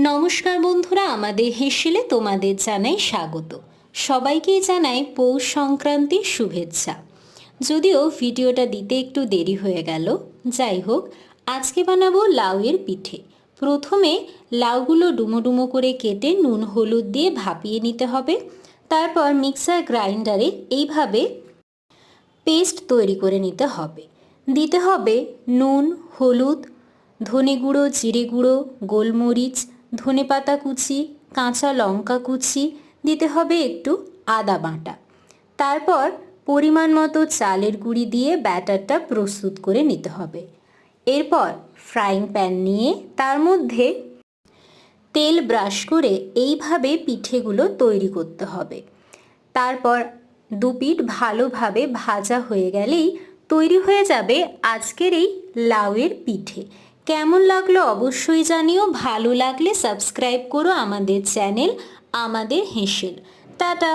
নমস্কার বন্ধুরা, আমাদের হেসেলে তোমাদের জানাই স্বাগত। সবাইকেই জানাই পৌষ সংক্রান্তির শুভেচ্ছা। যদিও ভিডিওটা দিতে একটু দেরি হয়ে গেল, যাই হোক, আজকে বানাবো লাউয়ের পিঠে। প্রথমে লাউগুলো ডুমো ডুমো করে কেটে নুন হলুদ দিয়ে ভাপিয়ে নিতে হবে। তারপর মিক্সার গ্রাইন্ডারে এইভাবে পেস্ট তৈরি করে নিতে হবে। দিতে হবে নুন, হলুদ, ধনে গুঁড়ো, জিরে গুঁড়ো, গোলমরিচ, ধনেপাতা কুচি, কাঁচা লঙ্কা কুচি, দিতে হবে একটু আদা বাটা। তারপর পরিমাণ মতো চালের গুঁড়ি দিয়ে ব্যাটারটা প্রস্তুত করে নিতে হবে। এরপর ফ্রাইং প্যান নিয়ে তার মধ্যে তেল ব্রাশ করে এইভাবে পিঠেগুলো তৈরি করতে হবে। তারপর দুপিঠ ভালোভাবে ভাজা হয়ে গেলেই তৈরি হয়ে যাবে আজকের এই লাউয়ের পিঠে। কেমন লাগলো অবশ্যই জানিও। ভালো লাগলে সাবস্ক্রাইব করো আমাদের চ্যানেল আমাদের হেসেল। টাটা।